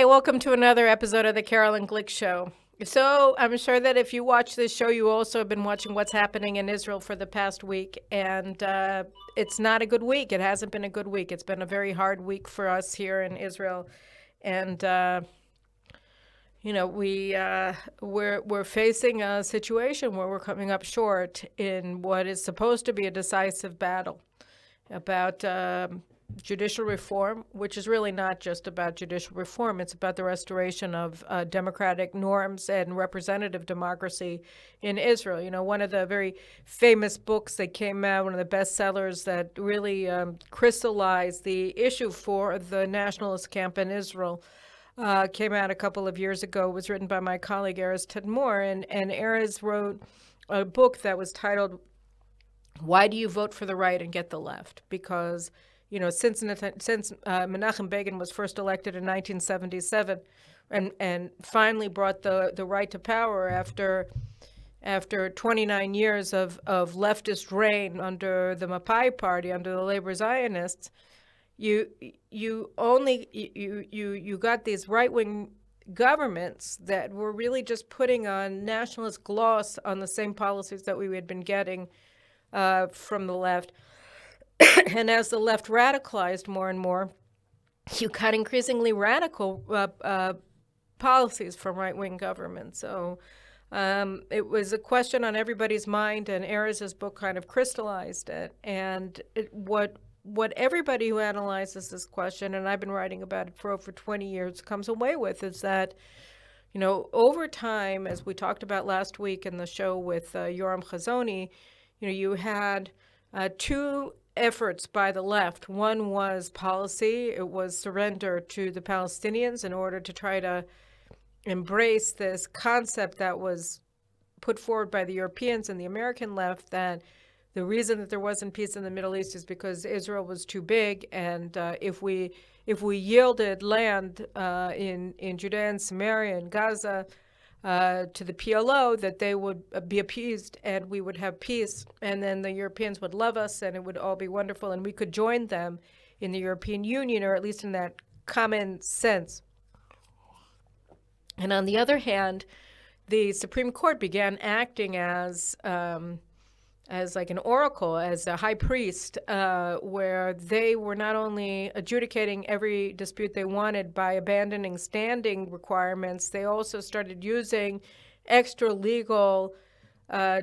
Hi, welcome to another episode of the Carolyn Glick Show. So, I'm sure that if you watch this show, you also have been watching what's happening in Israel for the past week. And it's not a good week. It hasn't been a good week. It's been a very hard week for us here in Israel. And, we're facing a situation where we're coming up short in what is supposed to be a decisive battle about judicial reform, which is really not just about judicial reform. It's about the restoration of democratic norms and representative democracy in Israel. You know, one of the very famous books that came out, one of the bestsellers that really crystallized the issue for the nationalist camp in Israel, came out a couple of years ago. It was written by my colleague, Erez Tedmor, and Erez wrote a book that was titled, "Why Do You Vote for the Right and Get the Left?" Because since Menachem Begin was first elected in 1977, and finally brought the right to power after 29 years of leftist reign under the Mapai Party, under the Labor Zionists, you got these right-wing governments that were really just putting on nationalist gloss on the same policies that we had been getting from the left. And as the left radicalized more and more, you got increasingly radical policies from right-wing governments. So it was a question on everybody's mind, and Erez's book kind of crystallized it. And what everybody who analyzes this question, and I've been writing about it for over 20 years, comes away with is that, over time, as we talked about last week in the show with Yoram Chazoni, you had two efforts by the left. One was policy. It was surrender to the Palestinians in order to try to embrace this concept that was put forward by the Europeans and the American left, that the reason that there wasn't peace in the Middle East is because Israel was too big, and if we yielded land in Judea and Samaria and Gaza to the PLO, that they would be appeased and we would have peace, and then the Europeans would love us and it would all be wonderful and we could join them in the European Union, or at least in that common sense. And on the other hand, the Supreme Court began acting as like an oracle, as a high priest, where they were not only adjudicating every dispute they wanted by abandoning standing requirements, they also started using extra legal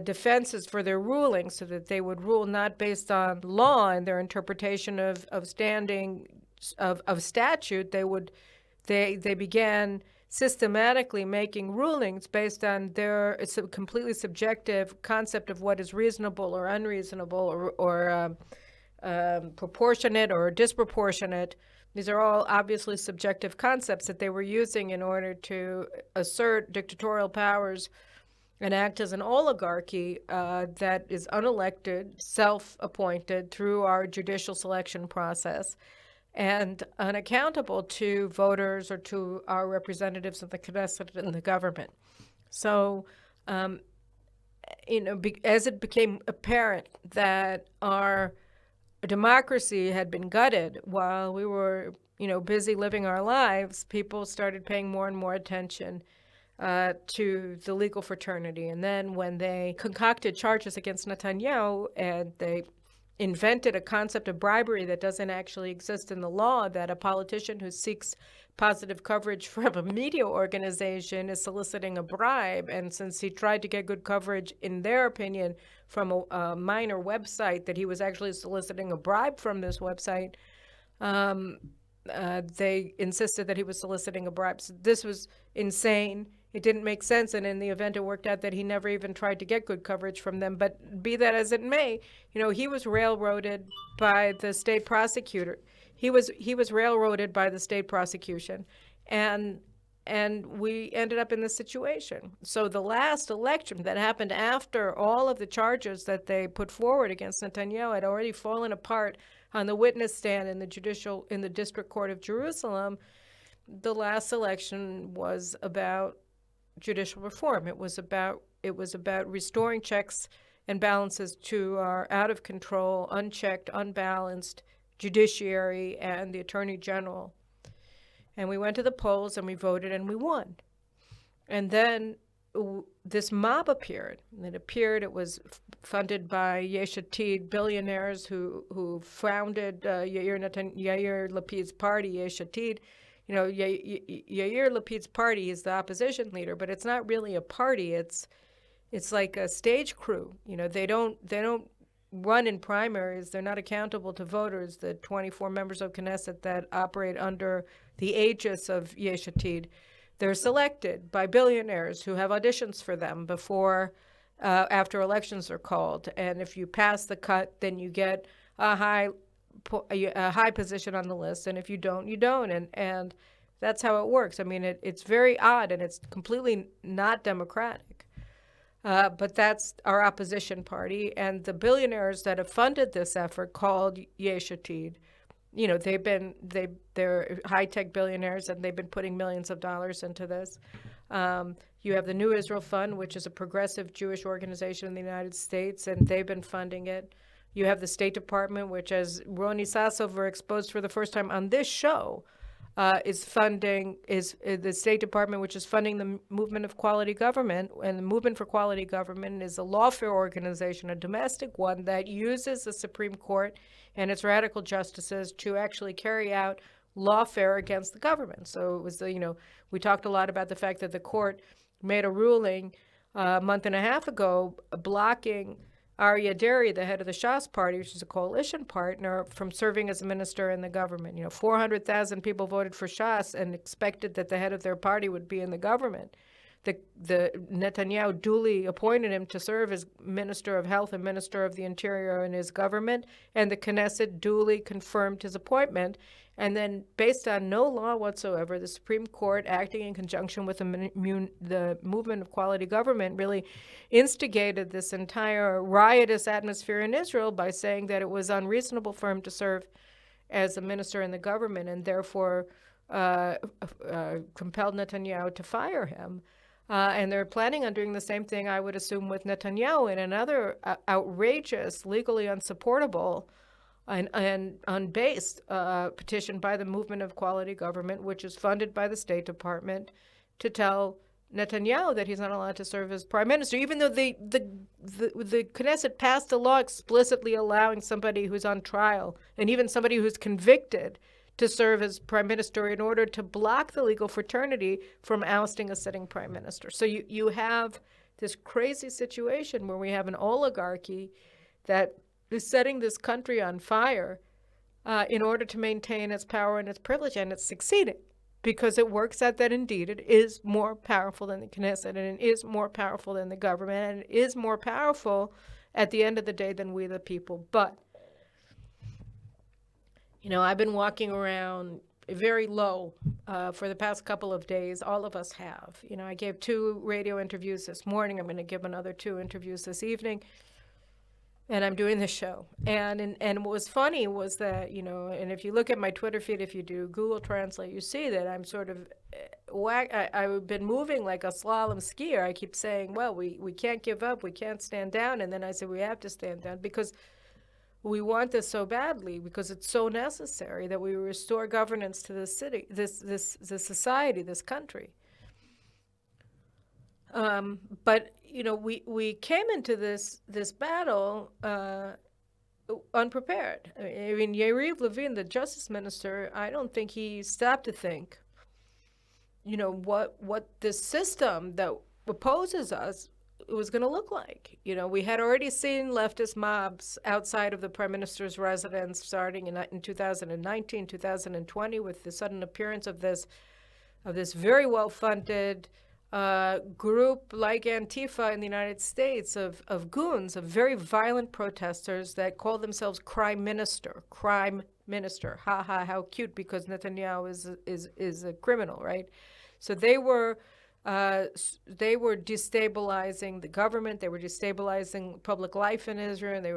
defenses for their rulings, so that they would rule not based on law and their interpretation of standing of statute. They began systematically making rulings based on their completely subjective concept of what is reasonable or unreasonable, or proportionate or disproportionate. These are all obviously subjective concepts that they were using in order to assert dictatorial powers and act as an oligarchy that is unelected, self-appointed through our judicial selection process, and unaccountable to voters or to our representatives of the Knesset and the government. So, as it became apparent that our democracy had been gutted while we were, busy living our lives, people started paying more and more attention to the legal fraternity. And then when they concocted charges against Netanyahu, and they invented a concept of bribery that doesn't actually exist in the law, that a politician who seeks positive coverage from a media organization is soliciting a bribe. And since he tried to get good coverage, in their opinion, from a minor website, that he was actually soliciting a bribe from this website, they insisted that he was soliciting a bribe. So this was insane. It didn't make sense, and in the event, it worked out that he never even tried to get good coverage from them. But be that as it may, he was railroaded by the state prosecutor. He was railroaded by the state prosecution, and we ended up in this situation. So the last election that happened after all of the charges that they put forward against Netanyahu had already fallen apart on the witness stand in the District Court of Jerusalem. The last election was about judicial reform. It was about restoring checks and balances to our out of control, unchecked, unbalanced judiciary and the Attorney General. And we went to the polls and we voted and we won. And then this mob appeared. It was funded by Yesh Atid billionaires who founded Yair Lapid's party, Yesh Atid. You know, Yair Lapid's party is the opposition leader, but it's not really a party. It's like a stage crew. You know, they don't run in primaries. They're not accountable to voters. The 24 members of Knesset that operate under the aegis of Yesh Atid, they're selected by billionaires who have auditions for them before, after elections are called. And if you pass the cut, then you get a high position on the list. And if you don't, you don't. And that's how it works. I mean, it's very odd, and it's completely not democratic. But that's our opposition party. And the billionaires that have funded this effort, called Yesh Atid, you know, they're high-tech billionaires, and they've been putting millions of dollars into this. You have the New Israel Fund, which is a progressive Jewish organization in the United States, and they've been funding it. You have the State Department, which, as Roni Sassover exposed for the first time on this show, is the State Department, which is funding the Movement of Quality Government. And the Movement for Quality Government is a lawfare organization, a domestic one, that uses the Supreme Court and its radical justices to actually carry out lawfare against the government. So it was, we talked a lot about the fact that the court made a ruling a month and a half ago blocking Aryeh Deri, the head of the Shas party, which is a coalition partner, from serving as a minister in the government. 400,000 people voted for Shas and expected that the head of their party would be in the government. The Netanyahu duly appointed him to serve as Minister of Health and Minister of the Interior in his government, and the Knesset duly confirmed his appointment. And then, based on no law whatsoever, the Supreme Court, acting in conjunction with the Movement of Quality Government, really instigated this entire riotous atmosphere in Israel by saying that it was unreasonable for him to serve as a minister in the government, and therefore compelled Netanyahu to fire him. And they're planning on doing the same thing, I would assume, with Netanyahu in another outrageous, legally unsupportable, and unbased petition by the Movement of Quality Government, which is funded by the State Department, to tell Netanyahu that he's not allowed to serve as prime minister, even though the Knesset passed a law explicitly allowing somebody who's on trial, and even somebody who's convicted, to serve as prime minister in order to block the legal fraternity from ousting a sitting prime minister. So you have this crazy situation where we have an oligarchy that is setting this country on fire in order to maintain its power and its privilege, and it's succeeding because it works out that indeed it is more powerful than the Knesset, and it is more powerful than the government, and it is more powerful at the end of the day than we the people. But I've been walking around very low for the past couple of days. All of us have. I gave 2 radio interviews this morning. I'm going to give another 2 interviews this evening. And I'm doing this show. And what was funny was that, and if you look at my Twitter feed, if you do Google Translate, you see that I'm sort of I've been moving like a slalom skier. I keep saying, well, we can't give up. We can't stand down. And then I say we have to stand down because we want this so badly, because it's so necessary that we restore governance to this city, this society, this country. But we came into this battle unprepared. I mean, Yariv Levin, the Justice Minister, I don't think he stopped to think, what this system that opposes us was going to look like. We had already seen leftist mobs outside of the prime minister's residence starting in 2019, 2020, with the sudden appearance of this very well-funded group like Antifa in the United States of goons, of very violent protesters that call themselves crime minister. Ha ha, how cute, because Netanyahu is a criminal, right? So they were destabilizing the government. They were destabilizing public life in Israel. And they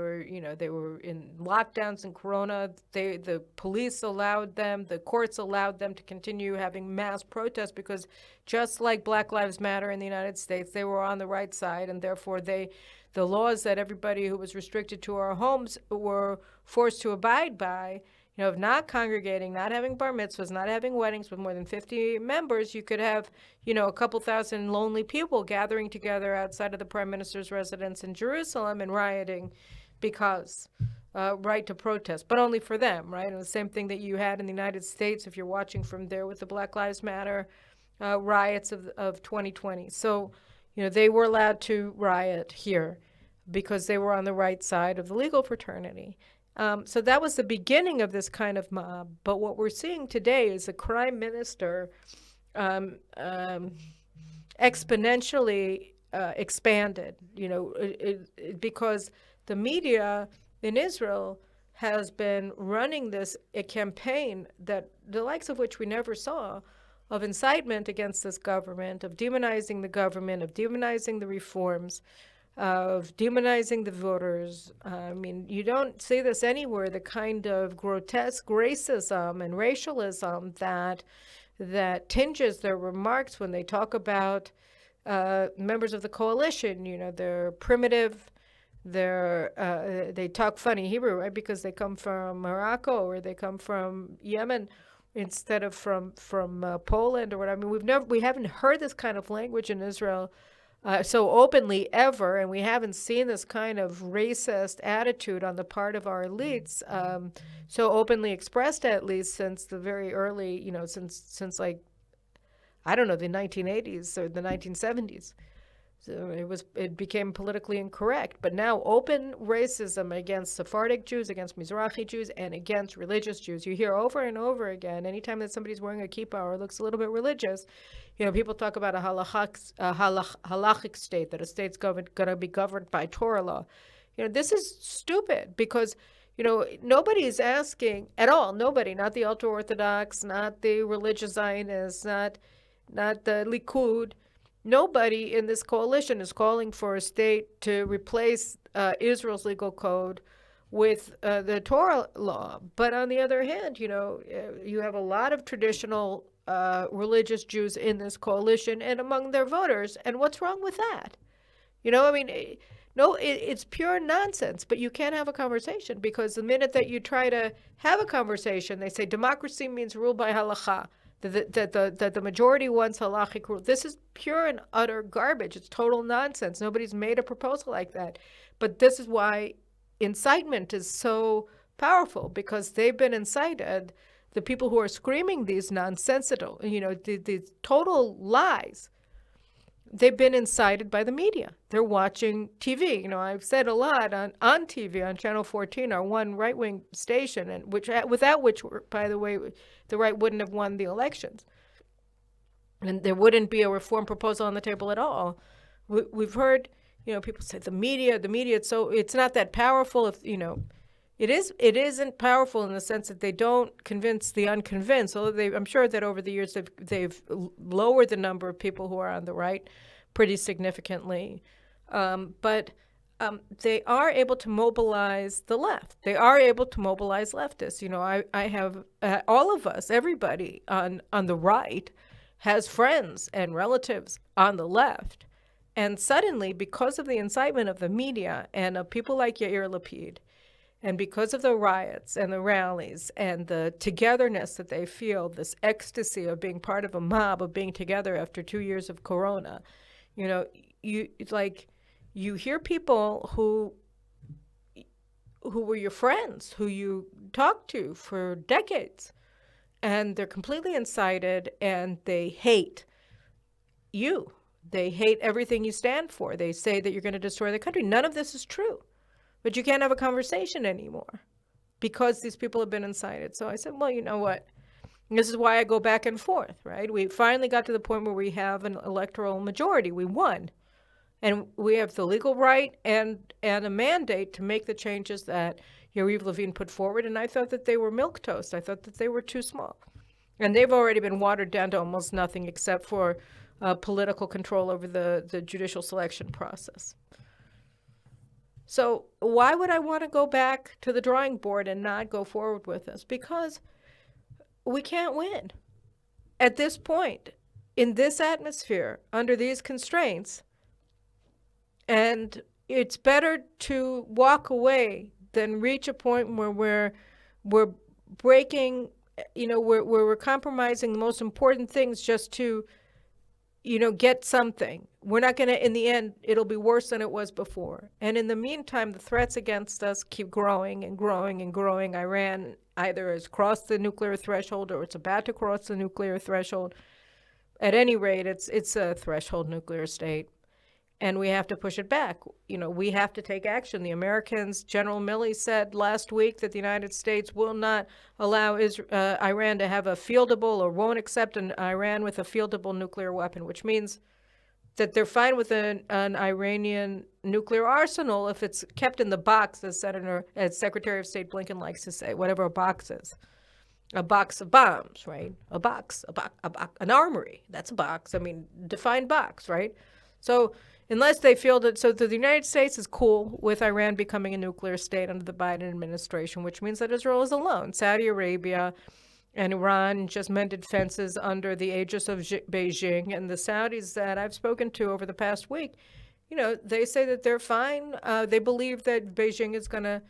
were in lockdowns and Corona. The police allowed them, the courts allowed them to continue having mass protests because, just like Black Lives Matter in the United States, they were on the right side, and therefore the laws that everybody who was restricted to our homes were forced to abide by of not congregating, not having bar mitzvahs, not having weddings with more than 50 members, you could have, a couple thousand lonely people gathering together outside of the prime minister's residence in Jerusalem and rioting because right to protest, but only for them, right? And the same thing that you had in the United States, if you're watching from there with the Black Lives Matter riots of 2020. So, they were allowed to riot here because they were on the right side of the legal fraternity. So that was the beginning of this kind of mob. But what we're seeing today is the prime minister exponentially expanded, because the media in Israel has been running a campaign that the likes of which we never saw, of incitement against this government, of demonizing the government, of demonizing the reforms, of demonizing the voters. I mean, you don't see this anywhere, the kind of grotesque racism and racialism that tinges their remarks when they talk about members of the coalition. They're primitive, they talk funny Hebrew, right? Because they come from Morocco or they come from Yemen instead of from Poland or whatever. I mean, we haven't heard this kind of language in Israel so openly ever, and we haven't seen this kind of racist attitude on the part of our elites so openly expressed, at least since the very early, since like, I don't know, the 1980s or the 1970s. So it became politically incorrect. But now open racism against Sephardic Jews, against Mizrahi Jews, and against religious Jews. You hear over and over again, anytime that somebody's wearing a kippah or looks a little bit religious, people talk about a halachic state, that a state's going to be governed by Torah law. This is stupid because, nobody's asking at all, nobody, not the ultra-Orthodox, not the religious Zionists, not the Likud. Nobody in this coalition is calling for a state to replace Israel's legal code with the Torah law. But on the other hand, you have a lot of traditional religious Jews in this coalition and among their voters. And what's wrong with that? It's pure nonsense, but you can't have a conversation because the minute that you try to have a conversation, they say democracy means rule by halakha. That the majority wants halachic rule. This is pure and utter garbage. It's total nonsense. Nobody's made a proposal like that. But this is why incitement is so powerful, because they've been incited. The people who are screaming these nonsensical, the total lies, they've been incited by the media. They're watching TV. I've said a lot on TV, on Channel 14, our one right-wing station, and without which, by the way, the right wouldn't have won the elections. And there wouldn't be a reform proposal on the table at all. We've heard, people say the media, it's not that powerful. It isn't powerful in the sense that they don't convince the unconvinced, although I'm sure that over the years they've lowered the number of people who are on the right pretty significantly. But they are able to mobilize the left. They are able to mobilize leftists. I have all of us, everybody on the right has friends and relatives on the left. And suddenly, because of the incitement of the media and of people like Yair Lapid, and because of the riots and the rallies and the togetherness that they feel, this ecstasy of being part of a mob, of being together after 2 years of Corona, you hear people who were your friends, who you talked to for decades, and they're completely incited and they hate you. They hate everything you stand for. They say that you're going to destroy the country. None of this is true. But you can't have a conversation anymore because these people have been incited. So I said, well, you know what? This is why I go back and forth, right? We finally got to the point where we have an electoral majority. We won. And we have the legal right and a mandate to make the changes that Yariv Levin put forward. And I thought that they were milquetoast. I thought that they were too small. And they've already been watered down to almost nothing except for political control over the judicial selection process. So why would I want to go back to the drawing board and not go forward with this? Because we can't win. At this point, in this atmosphere, under these constraints, and it's better to walk away than reach a point where we're breaking, we're compromising the most important things just to, get something. We're not going to, in the end, it'll be worse than it was before. And in the meantime, the threats against us keep growing and growing and growing. Iran either has crossed the nuclear threshold or it's about to cross the nuclear threshold. At any rate, it's a threshold nuclear state. And we have to push it back. We have to take action. The Americans, General Milley said last week that the United States will not allow Iran to have a fieldable, or won't accept an Iran with a fieldable nuclear weapon, which means that they're fine with an Iranian nuclear arsenal if it's kept in the box, as Secretary of State Blinken likes to say, whatever a box is. A box of bombs, right? A box, an armory. That's a box. I mean, defined box, right? So unless they feel that, so the United States is cool with Iran becoming a nuclear state under the Biden administration, which means that Israel is alone. Saudi Arabia and Iran just mended fences under the aegis of Beijing. And the Saudis that I've spoken to over the past week, they say that they're fine. They believe that Beijing is going to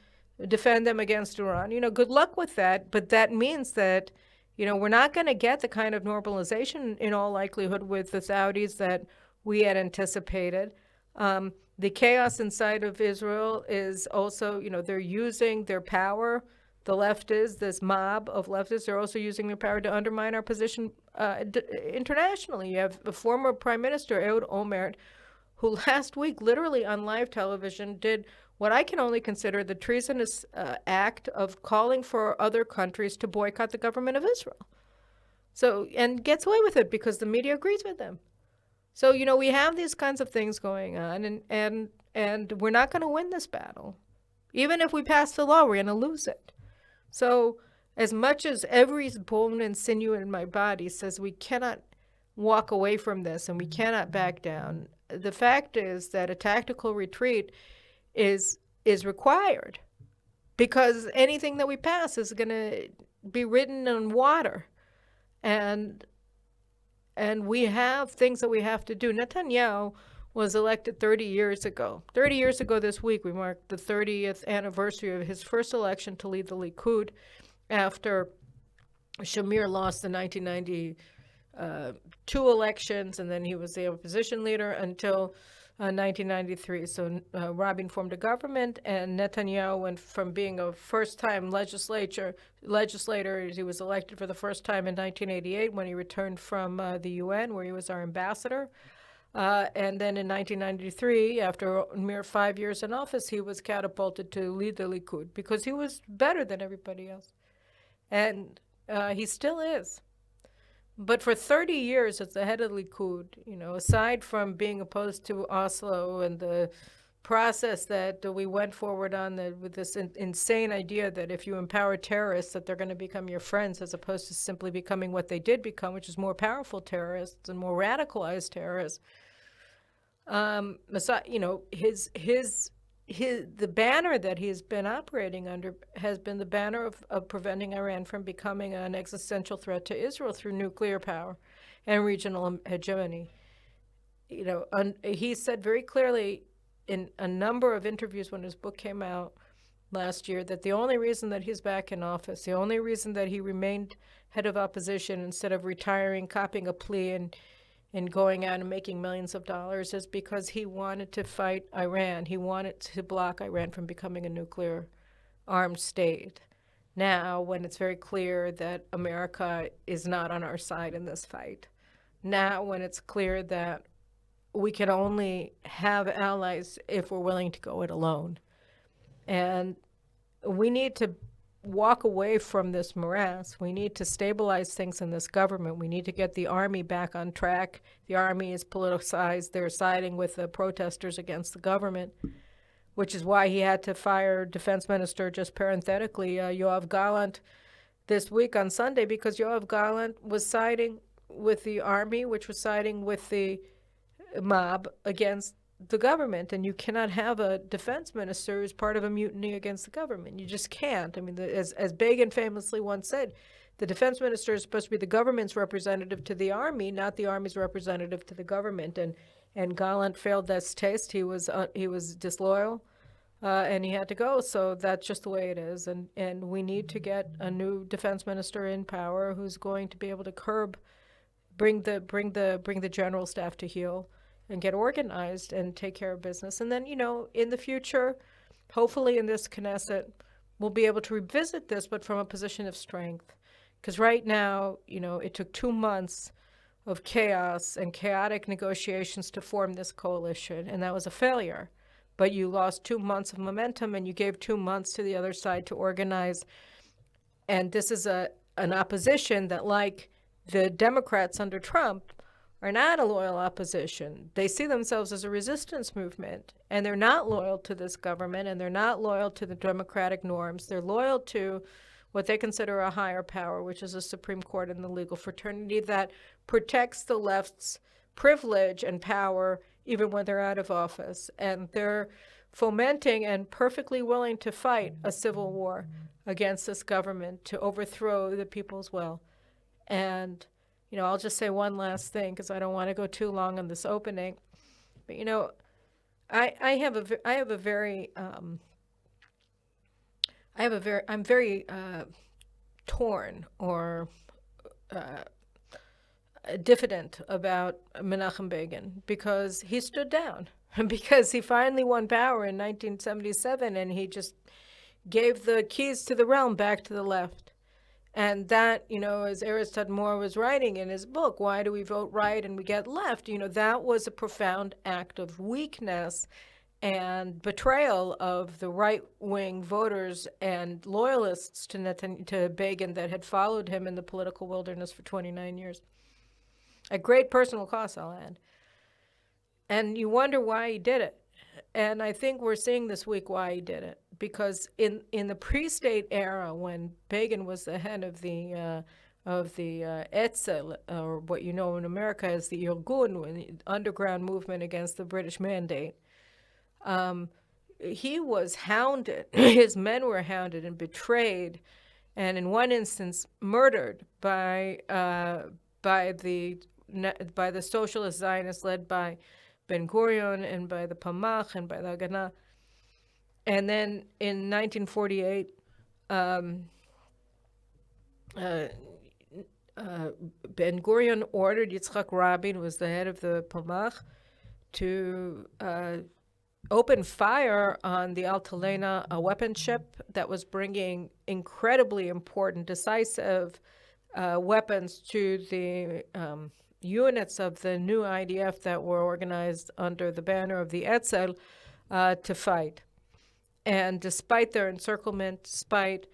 defend them against Iran. Good luck with that. But that means that, we're not going to get the kind of normalization in all likelihood with the Saudis that we had anticipated. The chaos inside of Israel is also, they're using their power. The leftists, this mob of leftists, they're also using their power to undermine our position internationally. You have the former Prime Minister, Ehud Olmert, who last week, literally on live television, did what I can only consider the treasonous act of calling for other countries to boycott the government of Israel. So, and gets away with it because the media agrees with them. So, we have these kinds of things going on, and we're not going to win this battle. Even if we pass the law, we're going to lose it. So as much as every bone and sinew in my body says we cannot walk away from this and we cannot back down, the fact is that a tactical retreat is required, because anything that we pass is going to be ridden on water. And we have things that we have to do. Netanyahu was elected 30 years ago. 30 years ago this week, we marked the 30th anniversary of his first election to lead the Likud after Shamir lost the 1992 elections, and then he was the opposition leader until 1993. So Rabin formed a government, and Netanyahu went from being a first-time legislator. He was elected for the first time in 1988 when he returned from the UN, where he was our ambassador. And then in 1993, after a mere 5 years in office, he was catapulted to lead the Likud because he was better than everybody else. And he still is. But for 30 years as the head of the Likud, aside from being opposed to Oslo and the process that we went forward on with this insane idea that if you empower terrorists, that they're going to become your friends, as opposed to simply becoming what they did become, which is more powerful terrorists and more radicalized terrorists. The banner that he's been operating under has been the banner of preventing Iran from becoming an existential threat to Israel through nuclear power and regional hegemony. He said very clearly in a number of interviews when his book came out last year that the only reason that he's back in office, the only reason that he remained head of opposition instead of retiring, copying a plea, and going out and making millions of dollars is because he wanted to fight Iran. He wanted to block Iran from becoming a nuclear armed state. Now, when it's very clear that America is not on our side in this fight, now when it's clear that we can only have allies if we're willing to go it alone. And we need to walk away from this morass. We need to stabilize things in this government. We need to get the army back on track. The army is politicized. They're siding with the protesters against the government, which is why he had to fire Defense Minister, just parenthetically, Yoav Gallant this week on Sunday, because Yoav Gallant was siding with the army, which was siding with the mob against the government. And you cannot have a defense minister who's part of a mutiny against the government. You just can't. I mean, as Begin famously once said, the defense minister is supposed to be the government's representative to the army, not the army's representative to the government. And Gallant failed this test. He was disloyal and he had to go. So that's just the way it is. And we need to get a new defense minister in power who's going to be able to bring the general staff to heel and get organized and take care of business. And then, in the future, hopefully in this Knesset, we'll be able to revisit this, but from a position of strength. Because right now, it took 2 months of chaos and chaotic negotiations to form this coalition, and that was a failure. But you lost 2 months of momentum, and you gave 2 months to the other side to organize. And this is an opposition that, like the Democrats under Trump, are not a loyal opposition. They see themselves as a resistance movement, and they're not loyal to this government, and they're not loyal to the democratic norms. They're loyal to what they consider a higher power, which is a Supreme Court and the legal fraternity that protects the left's privilege and power even when they're out of office. And they're fomenting and perfectly willing to fight a civil war against this government to overthrow the people's will. And I'll just say one last thing because I don't want to go too long on this opening. But I'm very torn or diffident about Menachem Begin because he stood down, because he finally won power in 1977 and he just gave the keys to the realm back to the left. And that, as Erez Tadmor was writing in his book, Why Do We Vote Right and We Get Left? That was a profound act of weakness and betrayal of the right-wing voters and loyalists to Begin that had followed him in the political wilderness for 29 years. At great personal cost, I'll add. And you wonder why he did it. And I think we're seeing this week why he did it. Because in the pre-state era, when Begin was the head of the Etzel, or what you know in America as the Irgun, the underground movement against the British Mandate, he was hounded. His men were hounded and betrayed, and in one instance murdered by the socialist Zionists led by Ben Gurion and by the Pamach and by the Haganah. And then in 1948, Ben Gurion ordered Yitzhak Rabin, who was the head of the Pamach, to open fire on the Altalena, a weapon ship that was bringing incredibly important, decisive weapons to the units of the new IDF that were organized under the banner of the Etzel to fight. And despite their encirclement, despite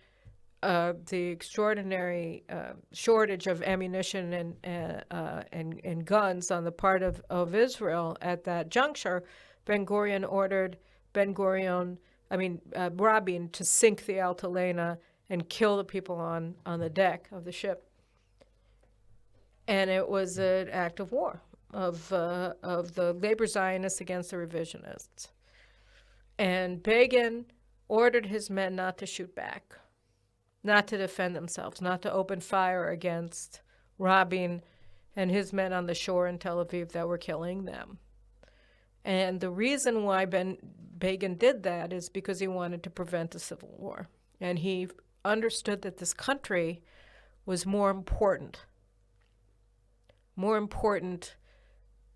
the extraordinary shortage of ammunition and guns on the part of Israel at that juncture, Ben-Gurion ordered Rabin to sink the Altalena and kill the people on the deck of the ship. And it was an act of war of the labor Zionists against the revisionists. And Begin ordered his men not to shoot back, not to defend themselves, not to open fire against Rabin and his men on the shore in Tel Aviv that were killing them. And the reason why Begin did that is because he wanted to prevent a civil war. And he understood that this country was more important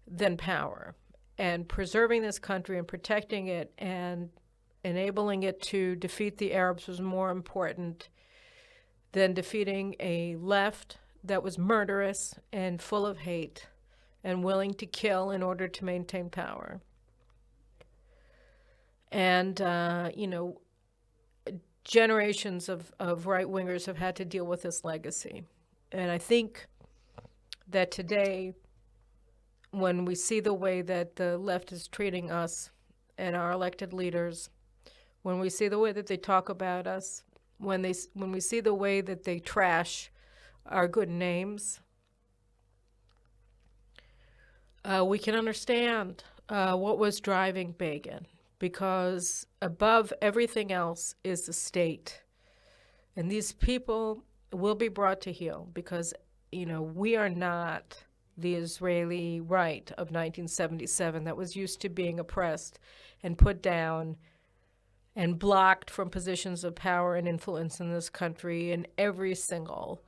than power. And preserving this country and protecting it and enabling it to defeat the Arabs was more important than defeating a left that was murderous and full of hate and willing to kill in order to maintain power. And, generations of right-wingers have had to deal with this legacy. And I think that today, when we see the way that the left is treating us and our elected leaders, when we see the way that they talk about us, when we see the way that they trash our good names, we can understand what was driving Begin, because above everything else is the state. And these people will be brought to heel because, we are not the Israeli right of 1977 that was used to being oppressed and put down and blocked from positions of power and influence in this country in every single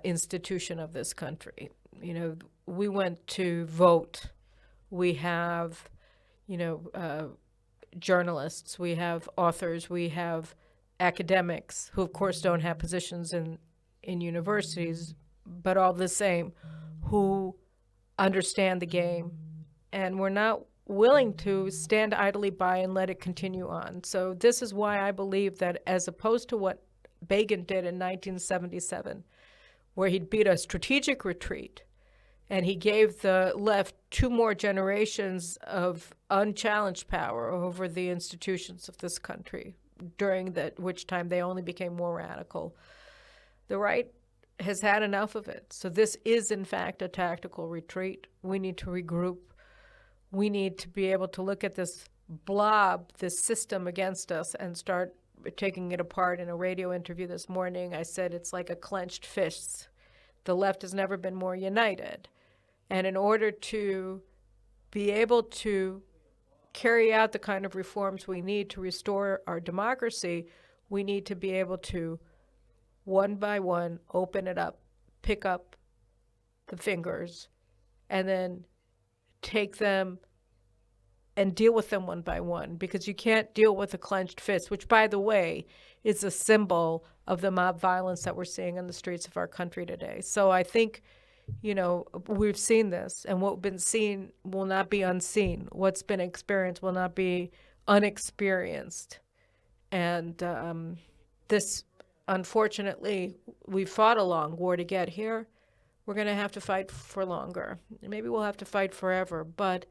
institution of this country. You know, we went to vote. We have, journalists, we have authors, we have academics who, of course, don't have positions in universities, but all the same, who understand the game. And we're not willing to stand idly by and let it continue on. So this is why I believe that, as opposed to what Begin did in 1977, where he beat a strategic retreat and he gave the left 2 more generations of unchallenged power over the institutions of this country, during which time they only became more radical. The right has had enough of it. So this is, in fact, a tactical retreat. We need to regroup. We need to be able to look at this blob, this system against us, and start taking it apart. In a radio interview this morning, I said it's like a clenched fist. The left has never been more united. And in order to be able to carry out the kind of reforms we need to restore our democracy, we need to be able to, one by one, open it up, pick up the fingers, and then take them and deal with them one by one, because you can't deal with a clenched fist, which, by the way, is a symbol of the mob violence that we're seeing in the streets of our country today. So I think, we've seen this, and what's been seen will not be unseen. What's been experienced will not be unexperienced. And this, unfortunately, we fought a long war to get here. We're going to have to fight for longer. Maybe we'll have to fight forever, but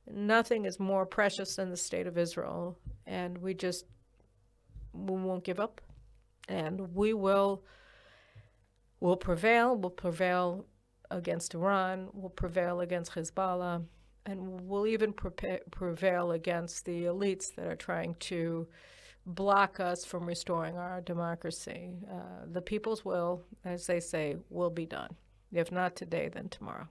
nothing is more precious than the state of Israel, and we won't give up, and we'll prevail. We'll prevail against Iran. We'll prevail against Hezbollah, and we'll even prevail against the elites that are trying to block us from restoring our democracy. The people's will, as they say, will be done. If not today, then tomorrow.